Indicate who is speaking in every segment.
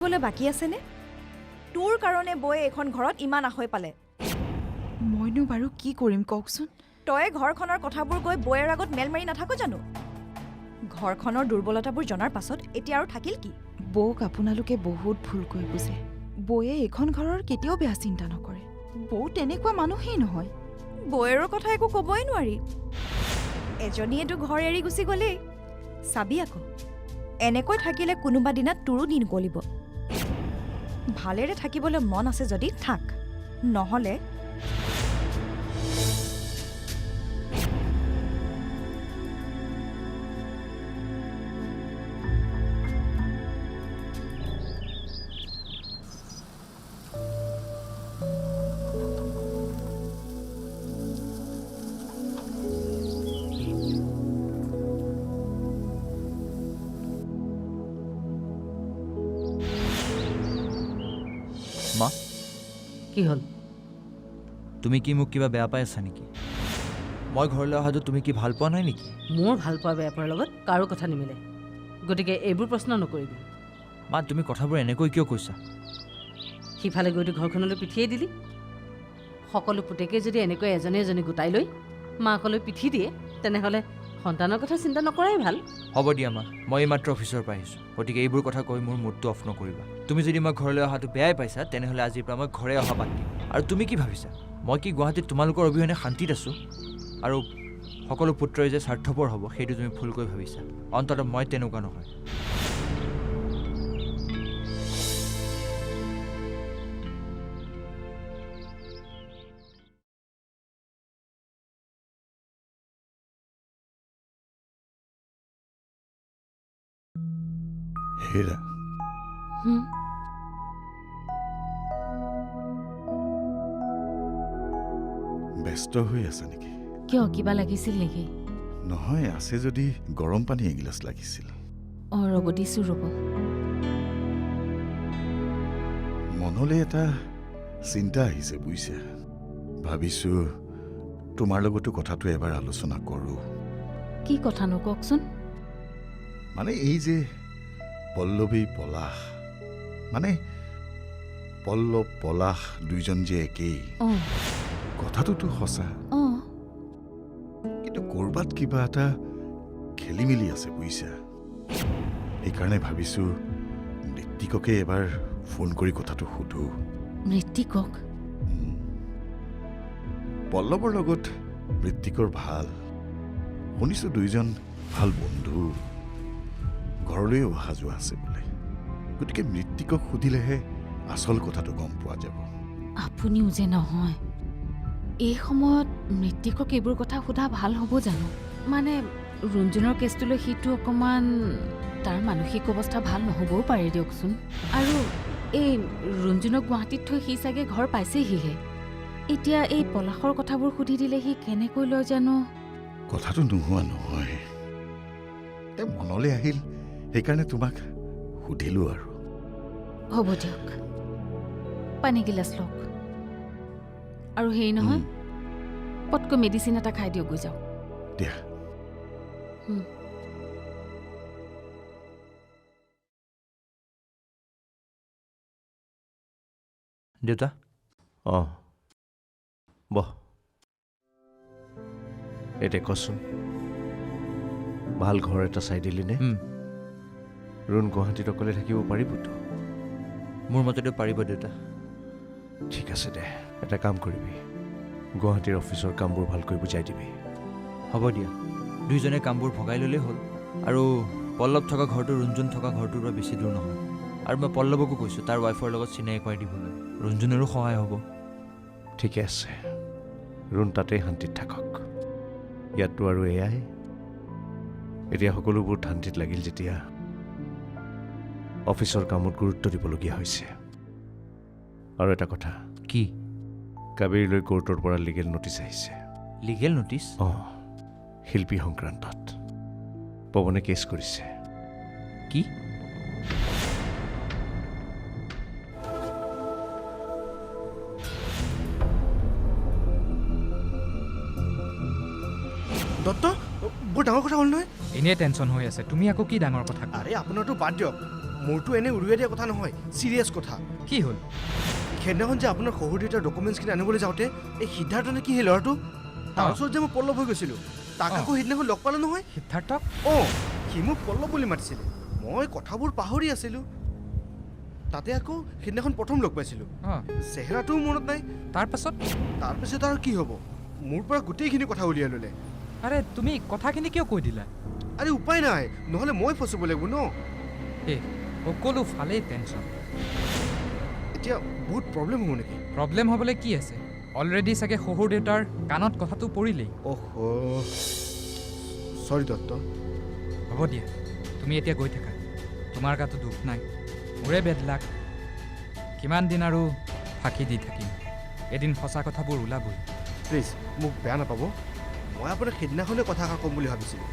Speaker 1: বলে বাকী আছেনে? তোৰ কাৰণে বৌয়ে এখন ঘৰত ইমান আহৈ পালে।
Speaker 2: মইনো বাৰু কি কৰিম কওকচোন?
Speaker 1: তই ঘৰখনৰ কথাবোৰ গৈ বৌয়েৰ আগত মেল মাৰি নাথাকো জানো? ঘৰখনৰ দুৰ্বলতাবোৰ জনাৰ পাছত এতিয়া আৰু থাকিল কি?
Speaker 2: বৌক আপোনালোকে বহুত ভুলকৈ বুজে। বৌয়ে এইখন ঘৰৰ কেতিয়াও বেয়া চিন্তা নকৰে। বৌ তেনেকুৱা মানুহেই নহয়।
Speaker 1: বৌয়েৰৰ কথা একো ক'বই নোৱাৰি। এজনীয়েতো ঘৰ এৰি গুচি গ'লেই। চাবি আকৌ এনেকৈ থাকিলে কোনোবা দিনা তোৰো দিন গলিব। ভালেৰে থাকিবলৈ মন আছে যদি থাক, নহ'লে
Speaker 3: মা
Speaker 4: কি হ'ল?
Speaker 3: তুমি কি মোক কিবা বেয়া পাই আছা নেকি? মই ঘৰলৈ অহাটো তুমি কি ভাল পোৱা নাই নেকি?
Speaker 4: মোৰ ভাল পোৱা বেয়া পোৱাৰ লগত কাৰো কথা নিমিলে, গতিকে এইবোৰ প্ৰশ্ন নকৰিবি।
Speaker 3: মা তুমি কথাবোৰ এনেকৈ কিয় কৈছা?
Speaker 4: সিফালে গৈতো ঘৰখনলৈ পিঠিয়েই দিলি। সকলো পুতেকে যদি এনেকৈ এজনে এজনী গোটাই লৈ মাকলৈ পিঠি দিয়ে, তেনেহ'লে সন্তানৰ কথা চিন্তা নকৰাই ভাল।
Speaker 3: হ'ব দিয়া মা, মই এইমাত্ৰ অফিচৰ পৰা আহিছোঁ, গতিকে এইবোৰ কথা কৈ মোৰ মুডটো অফ নকৰিবা। তুমি যদি মই ঘৰলৈ অহাটো বেয়াই পাইছা, তেনেহ'লে আজিৰ পৰা মই ঘৰে অহা বাদ দিম। আৰু তুমি কি ভাবিছা, মই কি গুৱাহাটীত তোমালোকৰ অবিহনে শান্তিত আছোঁ? আৰু সকলো পুত্ৰই যে স্বাৰ্থপৰ হ'ব সেইটো তুমি ভুলকৈ ভাবিছা। অন্ততঃ মই তেনেকুৱা নহয়।
Speaker 5: হেৰা, ব্যস্ত হৈ আছা নেকি?
Speaker 6: কিয়, কিবা লাগিছিল নেকি?
Speaker 5: নহয়, আছে যদি গৰম পানী এগিলাচ লাগিছিল।
Speaker 6: অঁ, ৰ'ব দিছোঁ, ৰ'ব।
Speaker 5: মনলৈ এটা চিন্তা আহিছে বুজিছা। ভাবিছোঁ তোমাৰ লগতো কথাটো এবাৰ আলোচনা কৰোঁ।
Speaker 6: কি কথানো কওকচোন?
Speaker 5: মানে এই যে পল্লৱী পলাশ, মানে পল্লৱ পলাশ দুইজন যে একেই,
Speaker 6: অঁ
Speaker 5: কথাটোতো সঁচা,
Speaker 6: অঁ
Speaker 5: কিন্তু ক'ৰবাত কিবা এটা খেলি মেলি আছে বুজিছা। সেইকাৰণে ভাবিছোঁ ঋত্বিককে এবাৰ ফোন কৰি কথাটো সোধোঁ।
Speaker 6: ঋত্বিকক?
Speaker 5: পল্লৱৰ লগত ঋত্বিকৰ ভাল, শুনিছোঁ দুইজন ভাল বন্ধু, ঘৰলৈ অহা যোৱা আছে বোলে। গতিকে ঋত্বিকক সুধিলেহে আচল কথাটো গম পোৱা যাব।
Speaker 6: আপুনিও যে নহয়, এই সময়ত ঋত্বিকক এইবোৰ কথা সোধা ভাল হ'ব জানো? মানে ৰঞ্জুনৰ কেছটোলৈ সিটো অকণমান, তাৰ মানসিক অৱস্থা ভাল নহ'বও পাৰে দিয়কচোন। আৰু এই ৰঞ্জুনক গুৱাহাটীত থৈ সি চাগে ঘৰ পাইছেহিহে। এতিয়া এই পলাশৰ কথাবোৰ সুধি দিলে সি কেনেকৈ লয় জানো?
Speaker 5: কথাটো নোহোৱা নহয়, মনলৈ আহিল, সেইকাৰণে তোমাক সুধিলোঁ আৰু।
Speaker 6: হ'ব দিয়ক, পানী গিলাচ লওক। আৰু হেৰি নহয়, পটকৈ মেডিচিন এটা খাই দিয়ক, গৈ যাওক।
Speaker 5: দিয়া।
Speaker 3: দেউতা,
Speaker 7: অঁ, বহ। এতিয়া কচোন, ভাল ঘৰ এটা চাই দিলি নে? ৰুণ গুৱাহাটীত অকলে থাকিব পাৰিবতো?
Speaker 3: মোৰ মতেতো পাৰিব দেউতা।
Speaker 7: ঠিক আছে দে, এটা কাম কৰিবি, গুৱাহাটীৰ অফিচৰ কামবোৰ ভালকৈ বুজাই দিবি।
Speaker 3: হ'ব দিয়া, দুইজনে কামবোৰ ভগাই ল'লেই হ'ল। আৰু পল্লৱ থকা ঘৰটো ৰঞ্জুন থকা ঘৰটোৰ পৰা বেছি দূৰ নহয়। আৰু মই পল্লৱকো কৈছোঁ তাৰ ৱাইফৰ লগত চিনাকি কৰাই দিবলৈ, ৰঞ্জুনৰো সহায় হ'ব।
Speaker 7: ঠিকে আছে, ৰুণ তাতেই শান্তিত থাকক। ইয়াততো আৰু এয়াই, এতিয়া সকলোবোৰ শান্তিত লাগিল যেতিয়া অফিচৰ কামত গুৰুত্ব দিবলগীয়া হৈছে। আৰু এটা কথা,
Speaker 3: কি?
Speaker 7: কাবেৰীলৈ কোৰ্টৰ পৰা লিগেল নটিচ আহিছে।
Speaker 3: Legal notice?
Speaker 7: অঁ, শিল্পী সংক্ৰান্তত পৱনে কেছ কৰিছে।
Speaker 3: কি?
Speaker 8: দত্ত, বৰ ডাঙৰ কথা হ'ল নহয়।
Speaker 9: এনেই টেনশ্যন হৈ আছে, তুমি আকৌ কি ডাঙৰ কথা?
Speaker 8: আৰে আপোনাৰতো বাদ দিয়ক, মোৰতো এনে উৰুৱাই দিয়া কথা নহয়, চিৰিয়াছ কথা।
Speaker 9: কি হ'ল?
Speaker 8: সেইদিনাখন যে আপোনাৰ শহুৰ দেউতাৰ ডকুমেণ্টছখিনি আনিবলৈ যাওঁতে এই সিদ্ধাৰ্থ নে কি সেই ল'ৰাটো তাৰ ওচৰত যে মই পল্লৱ হৈ গৈছিলোঁ, তাক আকৌ সেইদিনাখন লগ পালোঁ নহয়।
Speaker 9: সিদ্ধাৰ্থক?
Speaker 8: অঁ, সি মোক পল্লৱ বুলি মাতিছিলে। মই কথাবোৰ পাহৰি আছিলোঁ। তাতে আকৌ সেইদিনাখন প্ৰথম লগ পাইছিলোঁ,
Speaker 9: অঁ,
Speaker 8: চেহেৰাটোও মনত নাই।
Speaker 9: তাৰপাছত?
Speaker 8: তাৰপিছত আৰু কি হ'ব, মোৰ পৰা গোটেইখিনি কথা উলিয়াই ল'লে।
Speaker 9: আৰে তুমি কথাখিনি কিয় কৈ দিলা?
Speaker 8: আৰে উপায় নাই, নহ'লে মই ফচিব লাগিব ন।
Speaker 9: এই সকলো ফালেই টেনশ্যন।
Speaker 8: এতিয়া বহুত প্ৰব্লেম হ'ব নেকি?
Speaker 9: প্ৰব্লেম হ'বলৈ কি আছে? অলৰেডি চাগে শহুৰ দেউতাৰ কাণত কথাটো পৰিলেই।
Speaker 8: অহ, চৰি দত্ত।
Speaker 9: হ'ব দিয়া, তুমি এতিয়া গৈ থাকা। তোমাৰ গাতো দুখ নাই, মোৰে বেড লাক। কিমান দিন আৰু ফাঁকি দি থাকিম? এদিন সঁচা কথাবোৰ ওলাবই।
Speaker 8: প্লিজ মোক বেয়া নাপাব, মই আপোনাক সেইদিনাখনে কথা এষাৰ ক'ম বুলি ভাবিছিলোঁ।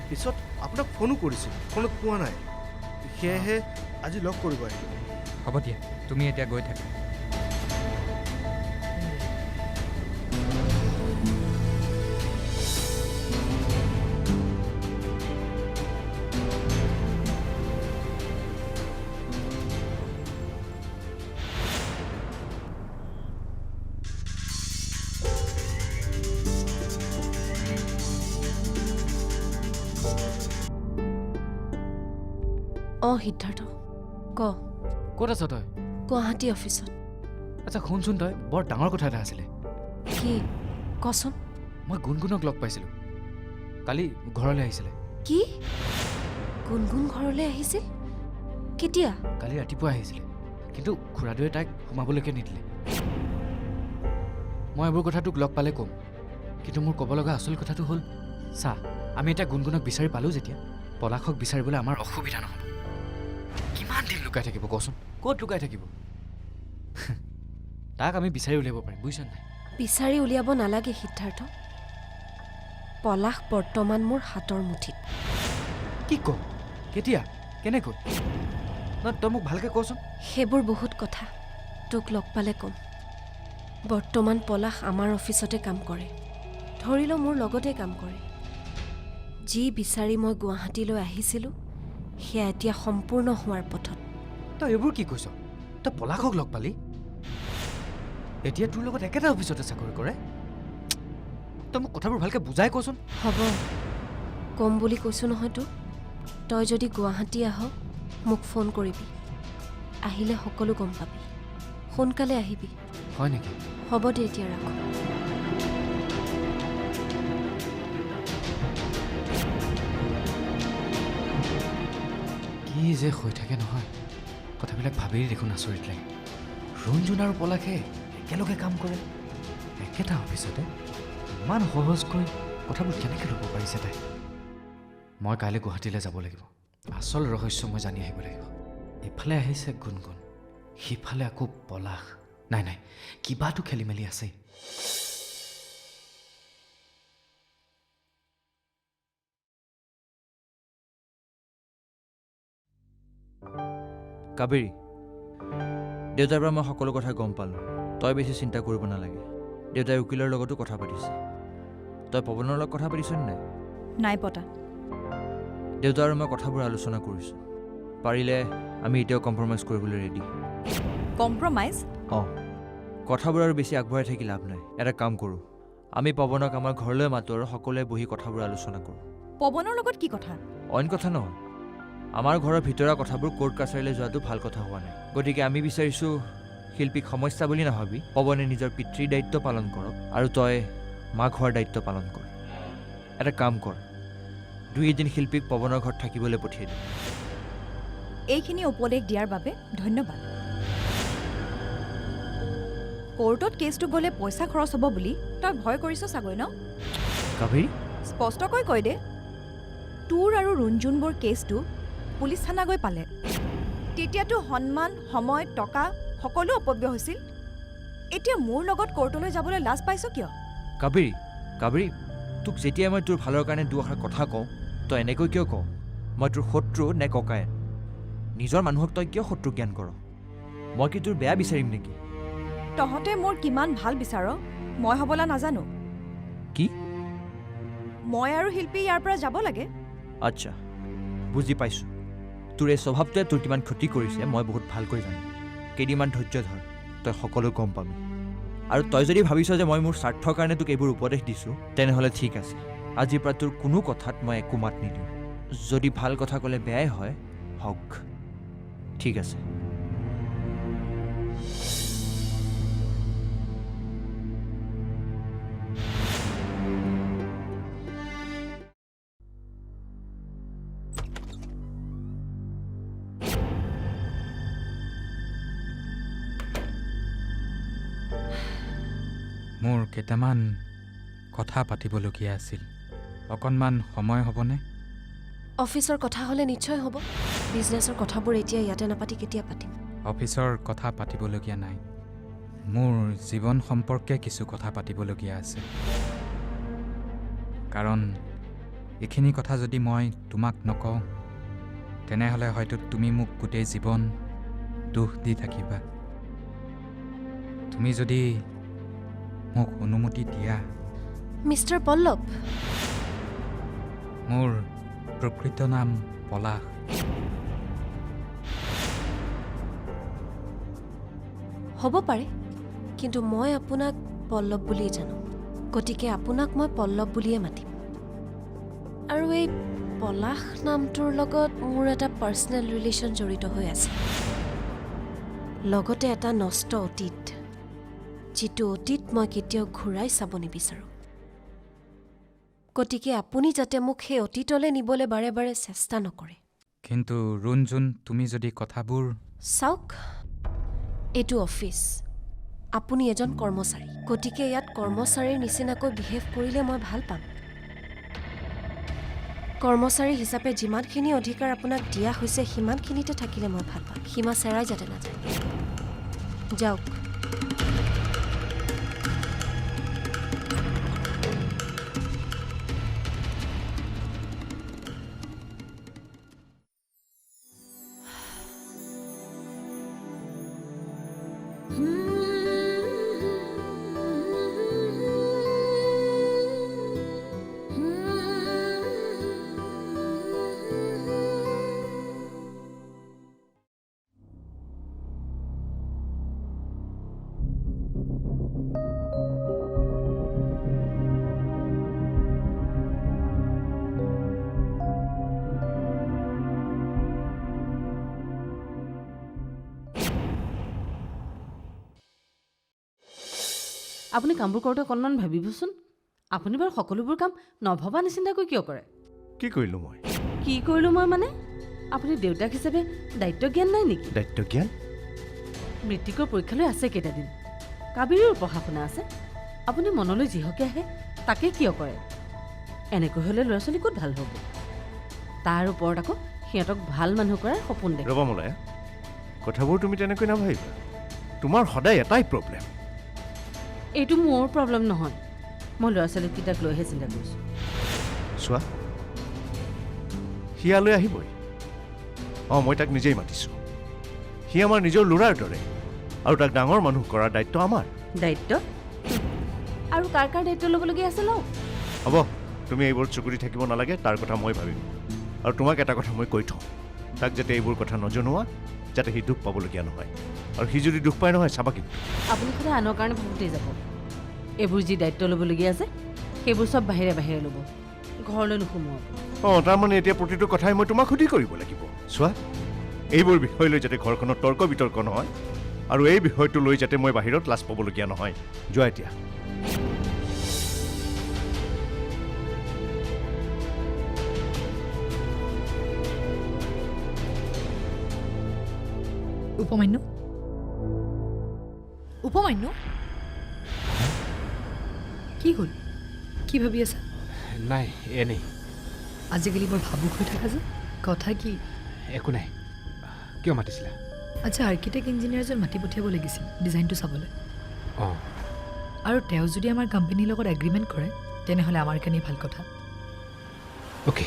Speaker 8: পিছত আপোনাক ফোনো কৰিছিলোঁ, ফোনত পোৱা নাই। সেয়েহে আজি লগ কৰিব আহিলোঁ।
Speaker 9: হ'ব দিয়া, তুমি এতিয়া গৈ থাকা।
Speaker 10: অঁ সিদ্ধাৰ্থ, ক।
Speaker 11: ক'ত আছ তই?
Speaker 10: গুৱাহাটী অফিচত।
Speaker 11: আচ্ছা শুনচোন, তই বৰ ডাঙৰ কথা এটা আছিলে।
Speaker 10: কি কচোন?
Speaker 11: মই গুণগুণক লগ পাইছিলোঁ, কালি ঘৰলৈ আহিছিলে।
Speaker 10: কি গুণগুণ ঘৰলৈ আহিছিল? কেতিয়া?
Speaker 11: কালি ৰাতিপুৱা আহিছিলে, কিন্তু খুৰাদুৱে তাইক সোমাবলৈকে নিদিলে। মই এইবোৰ কথা তোক লগ পালে ক'ম, কিন্তু মোৰ ক'ব লগা আচল কথাটো হ'ল, চা আমি এতিয়া গুণগুণক বিচাৰি পালোঁ যেতিয়া, পলাশক বিচাৰিবলৈ আমাৰ অসুবিধা নহ'ব। কিমান দিন লুকাই থাকিব কচোন? ক'ত লুকাই থাকিব? তাক আমি বিচাৰি উলিয়াব পাৰিম, বুজিছ নাই?
Speaker 10: বিচাৰি উলিয়াব নালাগে সিদ্ধাৰ্থ। পলাশ বৰ্তমান মোৰ হাতৰ মুঠিত।
Speaker 11: কি ক? কেতিয়া? কেনেকৈ? ন তই মোক ভালকৈ কচোন।
Speaker 10: সেইবোৰ বহুত কথা, তোক লগ পালে ক'ম। বৰ্তমান পলাশ আমাৰ অফিচতে কাম কৰে, ধৰি ল মোৰ লগতে কাম কৰে। যি বিচাৰি মই গুৱাহাটীলৈ আহিছিলোঁ, সেয়া এতিয়া সম্পূৰ্ণ হোৱাৰ পথত।
Speaker 11: তই এইবোৰ কি কৈছ? তই পলাশক লগ পালি? এতিয়া তোৰ লগত একেটা অফিচতে চাকৰি কৰে? তই মোক কথাবোৰ ভালকৈ বুজাই কচোন।
Speaker 10: হ'ব, ক'ম বুলি কৈছোঁ নহয় তোক। তই যদি গুৱাহাটী আহ, মোক ফোন কৰিবি। আহিলে সকলো গম পাবি। সোনকালে আহিবি।
Speaker 11: হয় নেকি?
Speaker 10: হ'ব দে, এতিয়া ৰাখোঁ।
Speaker 11: কি যে হৈ থাকে নহয়, কথাবিলাক ভাবিয়ে দেখোন আচৰিত লাগে। ৰঞ্জুন আৰু পলাশে একেলগে কাম কৰে, একেটা অফিচতে। ইমান সহজকৈ কথাবোৰ কেনেকৈ ল'ব পাৰিছে তাই? মই কাইলৈ গুৱাহাটীলৈ যাব লাগিব, আচল ৰহস্য মই জানি আহিব লাগিব। এফালে আহিছে গুণগুণ, সিফালে আকৌ পলাশ। নাই নাই, কিবাটো খেলি মেলি আছে।
Speaker 3: কাবেৰী, দেউতাৰ পৰা মই সকলো কথা গম পালোঁ। তই বেছি চিন্তা কৰিব নালাগে। দেউতাই উকিলৰ লগতো কথা পাতিছে। তই পৱনৰ লগত কথা পাতিছনে নাই?
Speaker 1: নাই পতা।
Speaker 3: দেউতা আৰু মই কথাবোৰ আলোচনা কৰিছোঁ। পাৰিলে আমি এতিয়াও কম্প্ৰমাইজ কৰিবলৈ ৰেডি।
Speaker 1: কম্প্ৰমাইজ?
Speaker 3: অঁ, কথাবোৰ আৰু বেছি আগবঢ়াই থাকি লাভ নাই। এটা কাম কৰোঁ, আমি পৱনক আমাৰ ঘৰলৈ মাতোঁ আৰু সকলোৱে বহি কথাবোৰ আলোচনা কৰোঁ।
Speaker 1: পৱনৰ লগত কি কথা?
Speaker 3: অইন কথা নহয়, আমাৰ ঘৰৰ ভিতৰুৱা কথাবোৰ কোৰ্ট কাছাৰীলৈ যোৱাটো ভাল কথা হোৱা নাই। গতিকে আমি বিচাৰিছোঁ শিল্পীক সমস্যা বুলি নাভাবি পৱনে নিজৰ পিতৃৰ দায়িত্ব পালন কৰক আৰু তই মাক হোৱাৰ দায়িত্ব পালন কৰ। এটা কাম কৰ, 2 দিন শিল্পীক পৱনৰ ঘৰত থাকিবলৈ পঠিয়াই দিম।
Speaker 1: এইখিনি উপদেশ দিয়াৰ বাবে ধন্যবাদ। কোৰ্টত কেছটো গ'লে পইচা খৰচ হ'ব বুলি তই ভয় কৰিছ চাগৈ ন?
Speaker 3: কাবেৰী,
Speaker 1: স্পষ্টকৈ কৈ দে, তোৰ আৰু ৰুণজুনবোৰ কেছটো পুলিচ থানা গৈ পালে। তেতিয়াতো সন্মান, সময়, টকা সকলো অপব্যয় হৈছিল। এতিয়া মোৰ লগত কোৰ্টলৈ যাবলৈ লাজ পাইছ কিয়?
Speaker 3: কাবেৰী, কাবেৰী, তোক যেতিয়াই মই তোৰ ভালৰ কাৰণে 2 আষাৰ কথা কওঁ, তই এনেকৈ কিয় কওঁ? মই তোৰ শত্ৰু নে ককায়েক? নিজৰ মানুহক তই কিয় শত্ৰু জ্ঞান কৰ? মই কি তোৰ বেয়া বিচাৰিম নেকি?
Speaker 1: তহঁতে মোৰ কিমান ভাল বিচাৰ মই হ'বলৈ নাজানো।
Speaker 3: কি?
Speaker 1: মই আৰু শিল্পী ইয়াৰ পৰা যাব লাগে।
Speaker 3: আচ্ছা, বুজি পাইছোঁ। তোৰ এই স্বভাৱটোৱে তোৰ কিমান ক্ষতি কৰিছে মই বহুত ভালকৈ জানো। কেইদিনমান ধৈৰ্য ধৰ, তই সকলো গম পাবি। আৰু তই যদি ভাবিছ যে মই মোৰ স্বাৰ্থৰ কাৰণে তোক এইবোৰ উপদেশ দিছোঁ, তেনেহ'লে ঠিক আছে। আজিৰ পৰা তোৰ কোনো কথাত মই একো মাত নিদিওঁ। যদি ভাল কথা ক'লে বেয়াই হয়, হওক, ঠিক আছে।
Speaker 9: মোৰ কেইটামান কথা পাতিবলগীয়া আছিল। অকণমান সময় হ'বনে?
Speaker 10: অফিচৰ কথা হ'লে নিশ্চয় হ'ব। বিজনেছৰ কথাবোৰ এতিয়া ইয়াতে নাপাতি কেতিয়া পাতিম?
Speaker 9: অফিচৰ কথা পাতিবলগীয়া নাই, মোৰ জীৱন সম্পৰ্কে কিছু কথা পাতিবলগীয়া আছে। কাৰণ এইখিনি কথা যদি মই তোমাক নকওঁ, তেনেহ'লে হয়তো তুমি মোক গোটেই জীৱন দুখ দি থাকিবা। তুমি যদি মোক অনুমতি দিয়া।
Speaker 10: মিষ্টাৰ পল্লৱ,
Speaker 9: মোৰ প্ৰকৃত নাম পলাশ।
Speaker 10: হ'ব পাৰে, কিন্তু মই আপোনাক পল্লৱ বুলিয়েই জানো। গতিকে আপোনাক মই পল্লৱ বুলিয়ে মাতিম। আৰু এই পলাশ নামটোৰ লগত মোৰ এটা পাৰ্চনেল ৰিলেশ্যন জড়িত হৈ আছে, লগতে এটা নষ্ট অতীত, যিটো অতীত মই কেতিয়াও ঘূৰাই চাব নিবিচাৰোঁ। গতিকে আপুনি যাতে মোক সেই অতীতলৈ নিবলৈ বাৰে বাৰে চেষ্টা নকৰে।
Speaker 9: কিন্তু ৰুণজুন, তুমি যদি কথাবোৰ
Speaker 10: চাওক, এইটো অফিচ, আপুনি এজন কৰ্মচাৰী। গতিকে ইয়াত কৰ্মচাৰীৰ নিচিনাকৈ বিহেভ কৰিলে মই ভাল পাম। কৰ্মচাৰী হিচাপে যিমানখিনি অধিকাৰ আপোনাক দিয়া হৈছে সিমানখিনিতে থাকিলে মই ভাল পাম। সীমা চেৰাই যাতে নাযায়। যাওক।
Speaker 4: আপুনি কামবোৰ কৰোঁতে অকণমান ভাবিবচোন। আপুনি বাৰু সকলোবোৰ কাম নভবা নিচিন্তাকৈ কিয় কৰে?
Speaker 7: কি কৰিলোঁ মই?
Speaker 4: কি কৰিলোঁ মই মানে? আপুনি দেউতাক হিচাপে দায়িত্ব জ্ঞান নাই নেকি?
Speaker 7: দায়িত্ব জ্ঞান?
Speaker 4: মৃত্তিকৰ পৰীক্ষালৈ আছে কেইটা দিন, কাবেৰীৰ পঢ়া শুনা আছে। আপুনি মনলৈ যিহকে আহে তাকে কিয় কৰে? এনেকৈ হ'লে ল'ৰা ছোৱালী ক'ত ভাল হ'ব? তাৰ ওপৰত আকৌ সিহঁতক ভাল মানুহ কৰাৰ সপোন দেখে।
Speaker 7: ৰ'বা মলয়া, কথাবোৰ তুমি তেনেকৈ নাভাবিবা। তোমাৰ সদায় এটাই প্ৰব্লেম।
Speaker 4: এইটো মোৰ প্ৰব্লেম নহয়, মই ল'ৰা ছোৱালীকেইটাক লৈহে চিন্তা কৰিছোঁ।
Speaker 7: চোৱা, সি ইয়ালৈ আহিবই। অঁ, মই তাক নিজেই মাতিছোঁ। সি আমাৰ নিজৰ ল'ৰাৰ দৰে, আৰু তাক ডাঙৰ মানুহ কৰাৰ দায়িত্ব আমাৰ।
Speaker 4: দায়িত্ব? আৰু কাৰ কাৰ দায়িত্ব ল'বলগীয়া আছে লওঁ।
Speaker 7: হ'ব, তুমি এইবোৰ চকু দি থাকিব নালাগে, তাৰ কথা মই ভাবিম। আৰু তোমাক এটা কথা মই কৈ থওঁ, তাক যাতে এইবোৰ কথা নজনোৱা, যাতে সি দুখ পাবলগীয়া নহয়। আৰু সি যদি দুখ পায় নহয়, চাবা কিন্তু।
Speaker 4: আপুনি সদায় আনৰ কাৰণে ভাবোঁতেই যাব। এইবোৰ যি দায়িত্ব ল'বলগীয়া আছে সেইবোৰ চব বাহিৰে বাহিৰে ল'ব, ঘৰলৈ নোসোমোৱাব।
Speaker 7: অঁ, তাৰমানে এতিয়া প্ৰতিটো কথাই মই তোমাক সুধি কৰিব লাগিব। চোৱা, এইবোৰ বিষয় লৈ যাতে ঘৰখনত তৰ্ক বিতৰ্ক নহয়, আৰু এই বিষয়টো লৈ যাতে মই বাহিৰত লাজ পাবলগীয়া নহয়। যোৱা এতিয়া।
Speaker 1: উপমান্যু, উপমান্যু, কি হ'ল? কি ভাবি আছা?
Speaker 11: নাই, এনেই।
Speaker 1: আজিকালি বৰ ভাবুক হৈ থাকা যে, কথা কি?
Speaker 11: একো নাই। কিয় মাতিছিলা?
Speaker 1: আচ্ছা, আৰ্কিটেক্ট ইঞ্জিনিয়াৰ এজন মাতি পঠিয়াব লাগিছিল ডিজাইনটো চাবলৈ।
Speaker 11: অঁ,
Speaker 1: আৰু তেওঁ যদি আমাৰ কোম্পানীৰ লগত এগ্ৰিমেণ্ট কৰে তেনেহ'লে আমাৰ কাৰণেই ভাল কথা।
Speaker 11: অ'কে।